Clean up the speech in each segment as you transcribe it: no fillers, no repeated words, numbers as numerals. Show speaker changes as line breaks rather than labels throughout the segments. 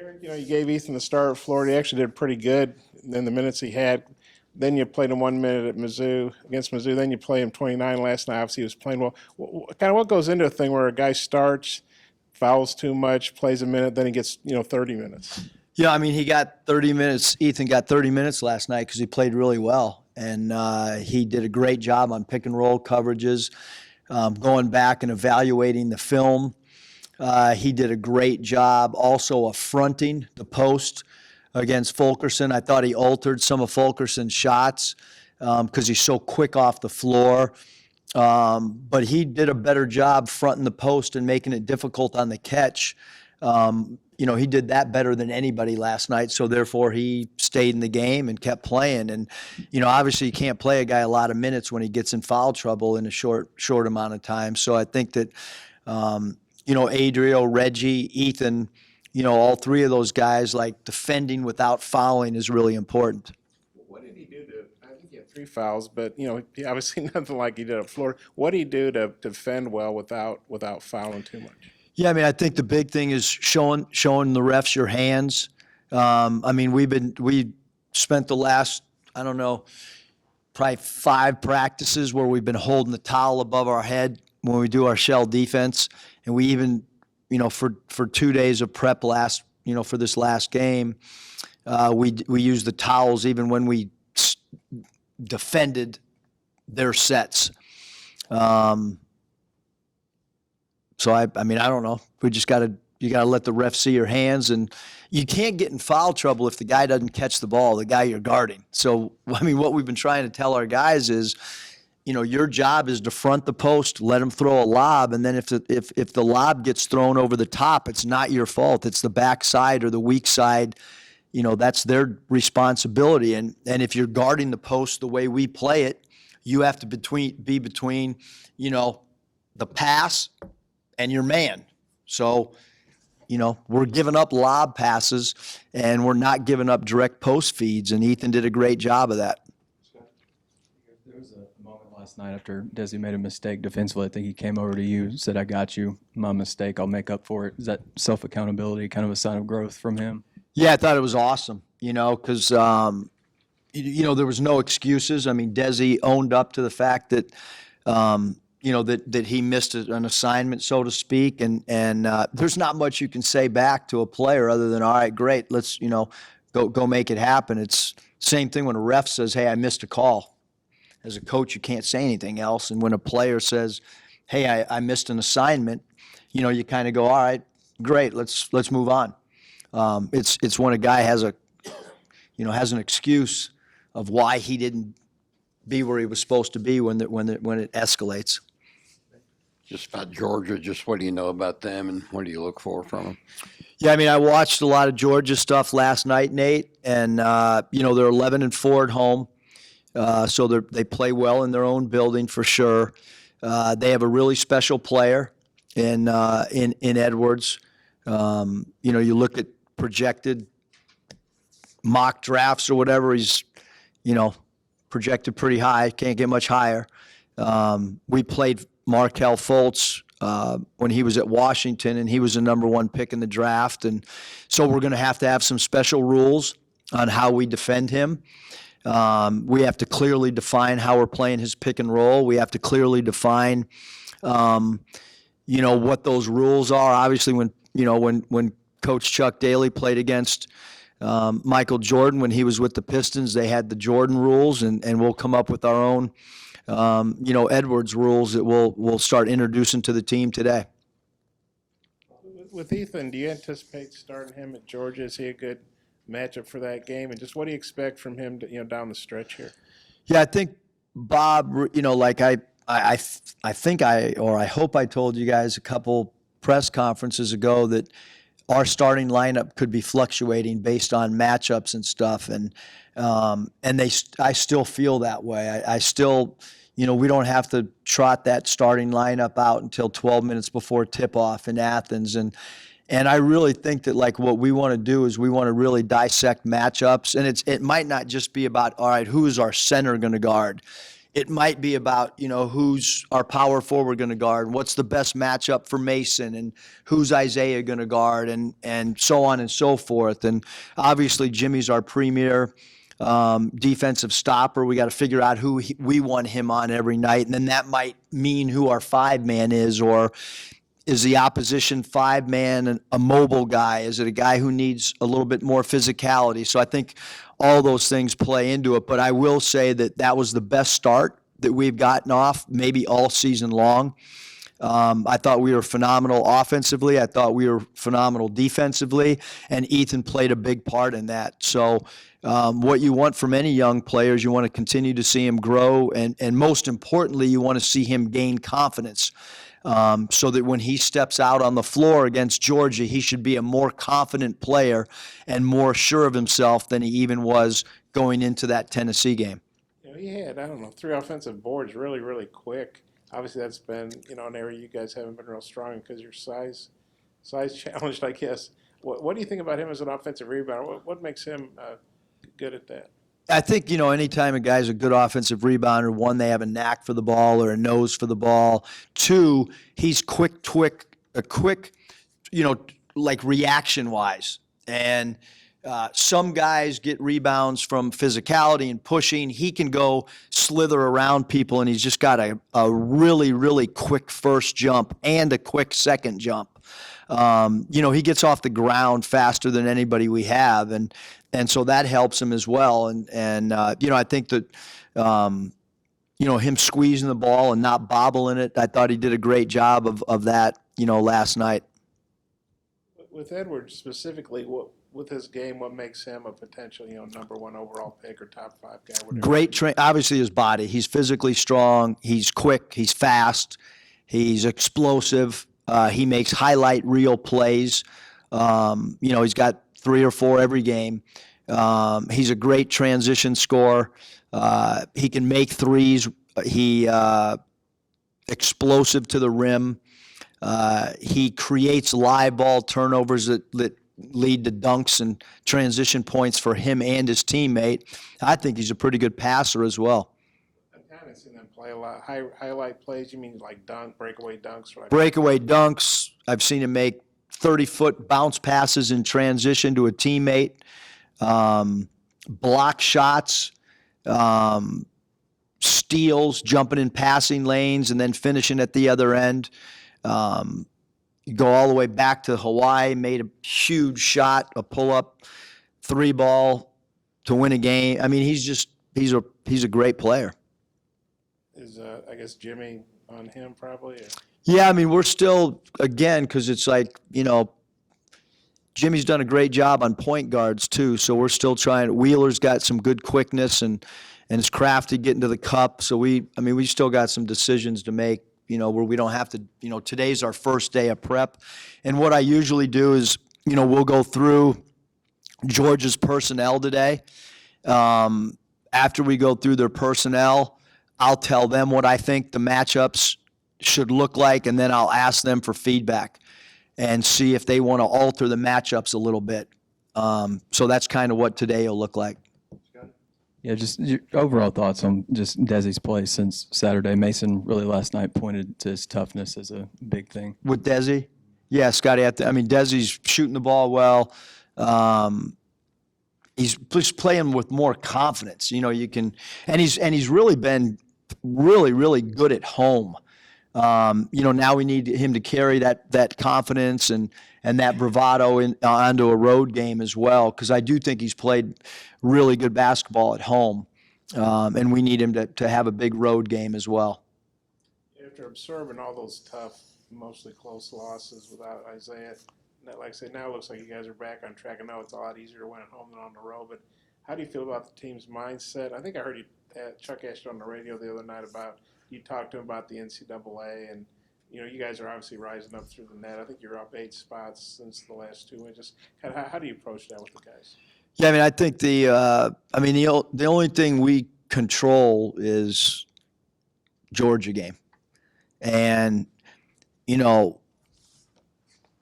Eric, you gave Ethan the start at Florida. He actually did pretty good in the minutes he had. Then you played him 1 minute at Mizzou against Mizzou. Then you played him 29 last night. Obviously, he was playing well. Kind of what goes into a thing where a guy starts, fouls too much, plays a minute, then he gets 30 minutes.
Yeah, I mean, he got 30 minutes. Ethan got 30 minutes last night because he played really well. And he did a great job on pick and roll coverages, going back and evaluating the film. He did a great job also of fronting the post against Fulkerson. I thought he altered some of Fulkerson's shots because he's so quick off the floor. But he did a better job fronting the post and making it difficult on the catch. He did that better than anybody last night, so therefore he stayed in the game and kept playing. And, obviously you can't play a guy a lot of minutes when he gets in foul trouble in a short amount of time. So I think that, Adrio, Reggie, Ethan, all three of those guys, like defending without fouling is really important.
What did he do I think he had 3 fouls, but, he obviously nothing like he did at Florida. What did he do to defend well without fouling too much?
Yeah, I mean, I think the big thing is showing the refs your hands. We spent the last, probably 5 practices where we've been holding the towel above our head when we do our shell defense, and we even, for 2 days of prep for this last game, we used the towels even when we defended their sets. So I don't know. We just you gotta let the ref see your hands, and you can't get in foul trouble if the guy doesn't catch the ball, the guy you're guarding. So what we've been trying to tell our guys is, your job is to front the post, let them throw a lob, and then if the lob gets thrown over the top, it's not your fault. It's the back side or the weak side. That's their responsibility. And if you're guarding the post the way we play it, you have to be between, the pass and your man. So, we're giving up lob passes and we're not giving up direct post feeds, and Ethan did a great job of that.
There was a moment last night after Desi made a mistake defensively. I think he came over to you, said, "I got you. My mistake. I'll make up for it." Is that self-accountability kind of a sign of growth from him?
Yeah, I thought it was awesome, because, there was no excuses. I mean, Desi owned up to the fact that, that he missed an assignment, so to speak, and there's not much you can say back to a player other than, all right, great, let's, go make it happen. It's same thing when a ref says, hey, I missed a call. As a coach, you can't say anything else, and when a player says, hey, I missed an assignment, you kind of go, all right, great, let's move on. It's when a guy has an excuse of why he didn't be where he was supposed to be when it escalates.
Just about Georgia, just what do you know about them and what do you look for from them?
Yeah, I mean, I watched a lot of Georgia stuff last night, Nate, and they're 11-4 at home, so they play well in their own building for sure. They have a really special player in Edwards. You look at projected mock drafts or whatever, he's projected pretty high, can't get much higher. We played Markelle Fultz when he was at Washington, and he was the #1 pick in the draft. And so we're going to have some special rules on how we defend him. We have to clearly define how we're playing his pick and roll. We have to clearly define, what those rules are. Obviously, when Coach Chuck Daly played against Michael Jordan when he was with the Pistons, they had the Jordan rules, and we'll come up with our own Edwards rules that we'll start introducing to the team today.
With Ethan, do you anticipate starting him at Georgia? Is he a good matchup for that game? And just what do you expect from him down the stretch here?
Yeah, I think Bob, I hope I told you guys a couple press conferences ago that our starting lineup could be fluctuating based on matchups and stuff, and I still feel that way. I still, we don't have to trot that starting lineup out until 12 minutes before tip-off in Athens, and I really think that what we want to do is we want to really dissect matchups, and it might not just be about, all right, who is our center going to guard? it might be about, who's our power forward going to guard, what's the best matchup for Mason, and who's Isaiah going to guard, and so on and so forth. And obviously, Jimmy's our premier defensive stopper. We got to figure out who we want him on every night, and then that might mean who our 5-man is, or is the opposition 5-man a mobile guy? Is it a guy who needs a little bit more physicality? So I think all those things play into it. But I will say that was the best start that we've gotten off maybe all season long. I thought we were phenomenal offensively. I thought we were phenomenal defensively, and Ethan played a big part in that. So what you want from any young players, you want to continue to see him grow, and most importantly, you want to see him gain confidence. So that when he steps out on the floor against Georgia, he should be a more confident player and more sure of himself than he even was going into that Tennessee game.
He had, I don't know, 3 offensive boards really, really quick. Obviously, that's been, an area you guys haven't been real strong because you're size challenged, I guess. What do you think about him as an offensive rebounder? What makes him good at that?
I think, anytime a guy's a good offensive rebounder, one, they have a knack for the ball or a nose for the ball. 2, he's quick, like reaction-wise. And some guys get rebounds from physicality and pushing. He can go slither around people, and he's just got a really, really quick first jump and a quick second jump. He gets off the ground faster than anybody we have, and so that helps him as well. And I think that him squeezing the ball and not bobbling it, I thought he did a great job of that last night.
With Edwards specifically, with his game, what makes him a potential number 1 overall pick or top 5 guy? Whatever.
Great obviously his body. He's physically strong. He's quick. He's fast. He's explosive. He makes highlight reel plays. He's got 3 or 4 every game. He's a great transition scorer. He can make threes. He explosive to the rim. He creates live ball turnovers that lead to dunks and transition points for him and his teammate. I think he's a pretty good passer as well.
I've kind of seen them play a lot. Highlight plays, you mean like breakaway dunks? Right?
Breakaway dunks. I've seen him make 30-foot bounce passes in transition to a teammate. Block shots, steals, jumping in passing lanes, and then finishing at the other end. You go all the way back to Hawaii, made a huge shot, a pull-up 3-ball to win a game. I mean, he's a great player.
Is I guess Jimmy on him probably? Or?
Yeah, I mean, we're still, again, because it's like, Jimmy's done a great job on point guards too, so we're still trying. Wheeler's got some good quickness and is crafty getting to the cup. So we still got some decisions to make, where we don't have to, today's our first day of prep. And what I usually do is, we'll go through Georgia's personnel today. After we go through their personnel, I'll tell them what I think the matchups should look like, and then I'll ask them for feedback and see if they want to alter the matchups a little bit. So that's kind of what today will look like.
Yeah, just your overall thoughts on just Desi's play since Saturday. Mason really last night pointed to his toughness as a big thing.
With Desi? Yeah, Scotty, Desi's shooting the ball well. He's just playing with more confidence. He's really been really good at home. Now we need him to carry that confidence and that bravado onto a road game as well, because I do think he's played really good basketball at home, and we need him to have a big road game as well.
After absorbing all those tough, mostly close losses without Isaiah, like I say, now it looks like you guys are back on track. I know it's a lot easier to win at home than on the road, but how do you feel about the team's mindset? I think I heard Chuck asked you on the radio the other night about, you talked to him about the NCAA, and you guys are obviously rising up through the net. I think you're up 8 spots since the last 2 wins. Just kind of how do you approach that with the guys?
Yeah, I think the only thing we control is Georgia game, and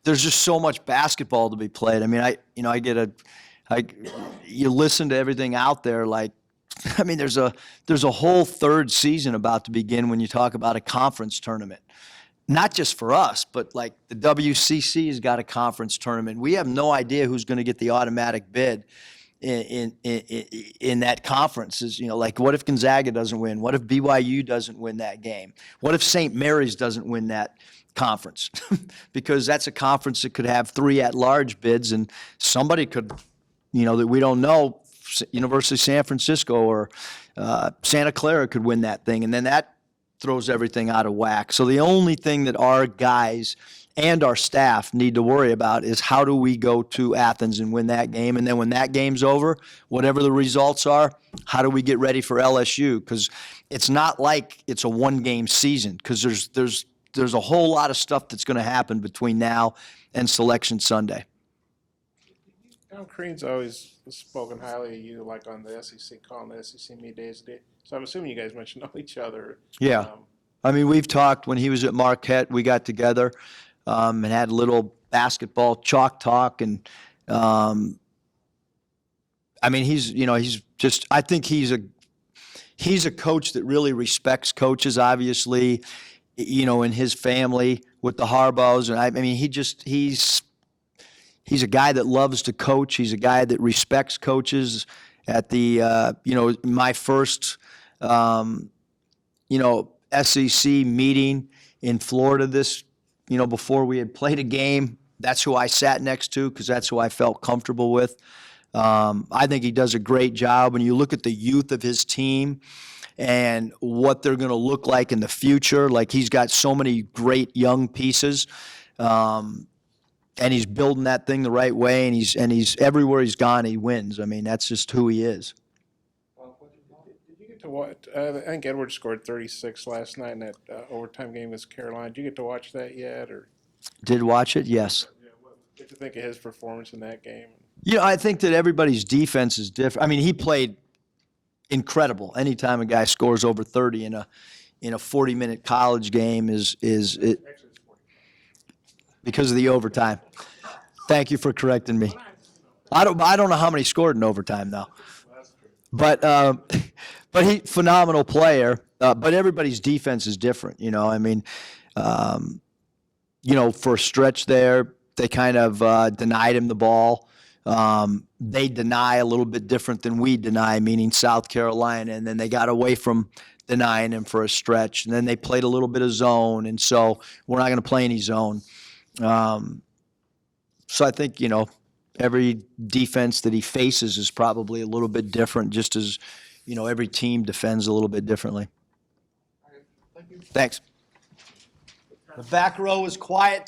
there's just so much basketball to be played. I mean, you listen to everything out there, like I mean, there's a whole third season about to begin when you talk about a conference tournament. Not just for us, but like the WCC has got a conference tournament. We have no idea who's going to get the automatic bid in that conference. Is, like, what if Gonzaga doesn't win? What if BYU doesn't win that game? What if St. Mary's doesn't win that conference? Because that's a conference that could have 3 at-large bids, and somebody could, that we don't know, University of San Francisco or Santa Clara could win that thing, and then that throws everything out of whack. So the only thing that our guys and our staff need to worry about is how do we go to Athens and win that game, and then when that game's over, whatever the results are, how do we get ready for LSU? Because it's not like it's a one-game season, because there's a whole lot of stuff that's going to happen between now and Selection Sunday.
Tom Crean's always spoken highly of you, like on the SEC call and the SEC media days. So I'm assuming you guys must know each other.
Yeah. I mean, we've talked when he was at Marquette. We got together and had a little basketball chalk talk. And, I mean, he's just – I think he's a coach that really respects coaches, obviously, in his family with the Harbaughs. And, I mean, he's a guy that loves to coach. He's a guy that respects coaches. At the, my first, SEC meeting in Florida before we had played a game, that's who I sat next to because that's who I felt comfortable with. I think he does a great job. When you look at the youth of his team and what they're going to look like in the future, like he's got so many great young pieces. And he's building that thing the right way, and he's everywhere he's gone, he wins. I mean, that's just who he is.
Did you get to watch? I think Edwards scored 36 last night in that overtime game against Carolina. Did you get to watch that yet, or?
Did watch it? Yes.
What did you think of his performance in that game?
I think that everybody's defense is different. I mean, he played incredible. Anytime a guy scores over 30 in a 40-minute college game is it. Because of the overtime. Thank you for correcting me. I don't know how many scored in overtime though. But he phenomenal player. But everybody's defense is different. I mean, for a stretch there, they kind of denied him the ball. They deny a little bit different than we deny, meaning South Carolina, and then they got away from denying him for a stretch, and then they played a little bit of zone, and so we're not going to play any zone. So I think, every defense that he faces is probably a little bit different, just as, every team defends a little bit differently. Thanks. The back row is quiet.